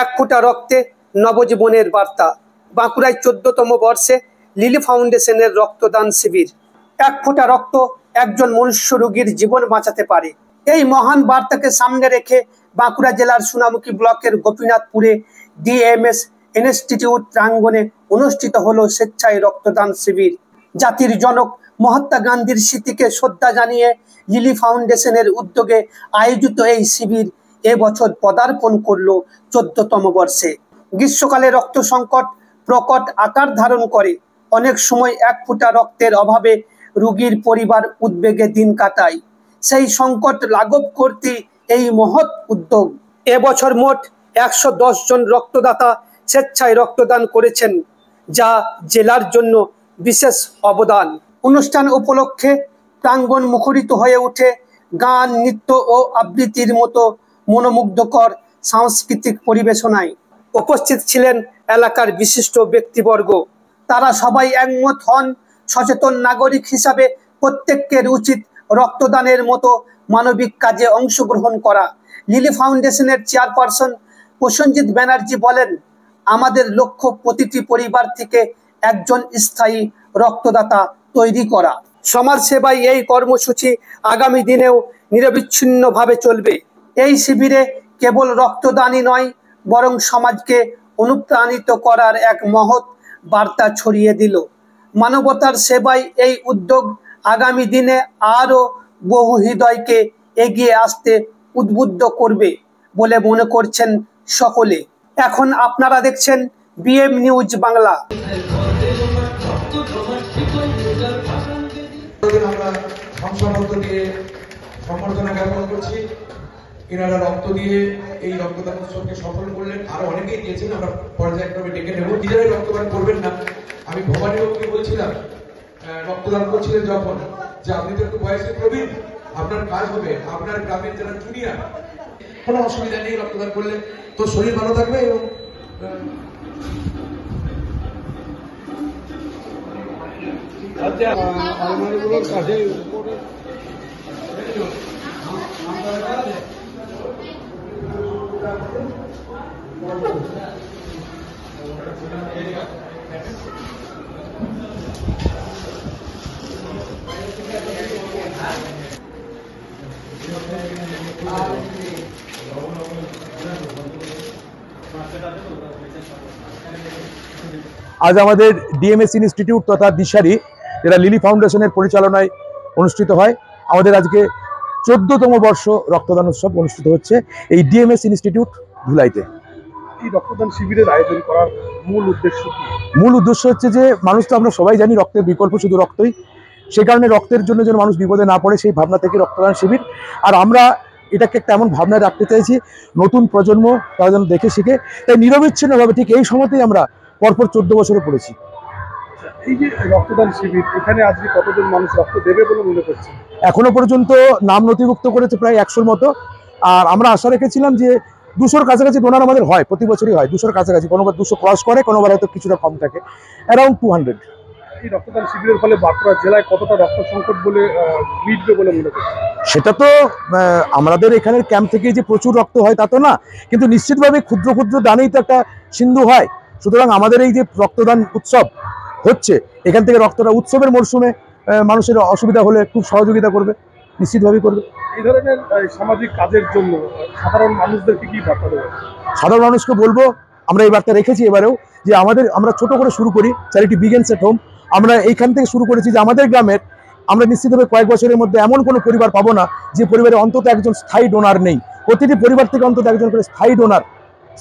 এক ফোঁটা রক্তে নবজীবনের বার্তা। বাঁকুড়ায় 14তম বর্ষে লিলি ফাউন্ডেশনের রক্তদান শিবির। এক ফোঁটা রক্ত একজন মনুষ্য রোগীর জীবন বাঁচাতে পারে। এই মহান বার্তাকে সামনে রেখে বাঁকুড়া জেলার সোনামুখী ব্লকের গোপীনাথপুরে ডিএমএস ইনস্টিটিউট প্রাঙ্গণে অনুষ্ঠিত হলো স্বেচ্ছায় রক্তদান শিবির। জাতির জনক মহাত্মা গান্ধীর স্মৃতিকে শ্রদ্ধা জানিয়ে লিলি ফাউন্ডেশনের উদ্যোগে আয়োজিত এই শিবির এবছর পদার্পণ করলো 14তম বর্ষে। গ্রীষ্মকালে রক্ত সংকট প্রকট আকার ধারণ করে। অনেক সময় এক ফোঁটা রক্তের অভাবে রোগীর পরিবার উদ্বেগে দিন কাটায়। সেই সংকট লাঘব করতে এই মহৎ উদ্যোগ। এবছর মোট 110 জন রক্তদাতা স্বেচ্ছায় রক্তদান করেছেন, যা জেলার জন্য বিশেষ অবদান। অনুষ্ঠান উপলক্ষে প্রাঙ্গণ মুখরিত হয়ে ওঠে গান, নৃত্য ও আবৃত্তির মতো মনোমুগ্ধকর সাংস্কৃতিক পরিবেশনায়। উপস্থিত ছিলেন এলাকার বিশিষ্ট ব্যক্তিবর্গ। তারা সবাই একমত হন, সচেতন নাগরিক হিসাবে প্রত্যেকের উচিত রক্তদানের মতো মানবিক কাজে অংশগ্রহণ করা। লিলি ফাউন্ডেশনের চেয়ারপারসন প্রসেনজিৎ ব্যানার্জি বলেন, আমাদের লক্ষ্য প্রতিটি পরিবার থেকে একজন স্থায়ী রক্তদাতা তৈরি করা। সমাজ সেবায় এই কর্মসূচি আগামী দিনেও নিরবিচ্ছিন্নভাবে চলবে। এই শিবিরে কেবল রক্তদানই নয়, বরং সমাজকে অনুপ্রাণিত করার এক মহৎ বার্তা ছড়িয়ে দিল। মানবতার সেবায় এই উদ্যোগ আগামী দিনে আরও বহু হৃদয়কে এগিয়ে আসতে উদ্বুদ্ধ করবে বলে মনে করছেন সকলে। এখন আপনারা দেখছেন বিএম নিউজ বাংলা। আমরা সম্বর্ধনা জ্ঞাপন করছি। এনারা রক্ত দিয়ে এই রক্তদান উৎসবকে সফল করলেন। আরো অনেকেই দিয়েছেন, আমরা পর্যায়ক্রমে ডেকে নেব। নিজেরাই রক্তদান করবেন না। আমি ভবানীবাবুকে বলছিলাম রক্তদান করছিলেন যখন, যে আপনি তো একটু বয়সে প্রবীণ, আপনার কাজ হবে আপনার গ্রামের যারা জুনিয়র, কোনো অসুবিধা নেই, রক্তদান করলে তো শরীর ভালো থাকবে। এবং আলমারিগুলোর কাছে আজ আমাদের ডিএমএস ইনস্টিটিউট তথা দিশারি, যেটা লিলি ফাউন্ডেশনের পরিচালনায় অনুষ্ঠিত হয়, আমাদের আজকে 14তম বর্ষ রক্তদান উৎসব অনুষ্ঠিত হচ্ছে এই ডিএমএস ইনস্টিটিউট ধুলাইতে। এই রক্তদান শিবিরের আয়োজন করার মূল উদ্দেশ্য কি? মূল উদ্দেশ্য হচ্ছে যে মানুষ তো আমরা সবাই জানি রক্তের বিকল্প শুধু রক্তই, সেই কারণে রক্তের জন্য যেন মানুষ বিপদে না পড়ে সেই ভাবনা থেকে রক্তদান শিবির। আর আমরা এটাকে একটা এমন ভাবনায় রাখতে চাইছি নতুন প্রজন্ম তারা যেন দেখে শিখে, তাই নিরবিচ্ছিন্নভাবে ঠিক এই সময়তেই আমরা পরপর 14 বছরে পড়েছি। এই যে রক্তদান শিবির, এখানে আজকে কতজন মানুষ রক্ত দেবে বলে মনে করছে? এখনো পর্যন্ত নাম নথিভুক্ত করেছে প্রায় 100-র মতো। আর আমরা আশা রেখেছিলাম যে 200-র কাছাকাছি ডোনার আমাদের হয়, প্রতি বছরই হয় 200-র কাছাকাছি, কোনোবার 200 ক্রস করে, কোনোবার হয়তো কিছুটা কম থাকে, অ্যারাউন্ড 200। এই রক্তদান শিবিরের ফলে বাঁকুড়া জেলায় কতটা রক্ত সংকট বলে মিটবে বলে মনে করছে? সেটা তো আমাদের এখানের ক্যাম্প থেকে যে প্রচুর রক্ত হয় তা তো না, কিন্তু নিশ্চিতভাবে ক্ষুদ্র ক্ষুদ্র দানেই তো একটা সিন্ধু হয়। সুতরাং আমাদের এই যে রক্তদান উৎসব হচ্ছে, এখান থেকে রক্তটা উৎসবের মরশুমে মানুষের অসুবিধা হলে খুব সহযোগিতা করবে, নিশ্চিতভাবেই করবে। এই ধরনের সামাজিক কাজের জন্য সাধারণ মানুষদেরকে কি বার্তা দেবে? সাধারণ মানুষকে বলবো, আমরা এই বার্তা রেখেছি এবারেও, যে আমরা ছোট করে শুরু করি, চ্যারিটি বিগিনস এট হোম। আমরা এইখান থেকে শুরু করেছি যে আমাদের গ্রামের আমরা নিশ্চিতভাবে কয়েক বছরের মধ্যে এমন কোনো পরিবার পাবো না যে পরিবারে অন্তত একজন স্থায়ী ডোনার নেই। প্রতিটি পরিবার থেকে অন্তত একজন করে স্থায়ী ডোনার,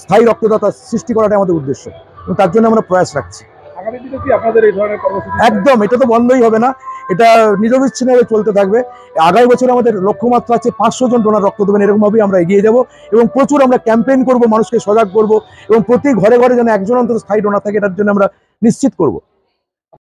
স্থায়ী রক্তদাতা সৃষ্টি করাটাই আমাদের উদ্দেশ্য, এবং তার জন্য আমরা প্রয়াস রাখছি। আগামী দিনে কি আপনাদের এই ধরনের কর্মসূচি? একদম, এটা তো বন্ধই হবে না, এটা নিরবিচ্ছিন্নভাবে চলতে থাকবে। আগামী বছর আমাদের লক্ষ্যমাত্রা আছে 500 জন ডোনার রক্ত দেবেন, এরকমভাবেই আমরা এগিয়ে যাব এবং প্রচুর আমরা ক্যাম্পেইন করব, মানুষকে সজাগ করব এবং প্রতি ঘরে ঘরে যেন একজন অন্তত স্থায়ী ডোনার থাকে, এটার জন্য আমরা নিশ্চিত করব।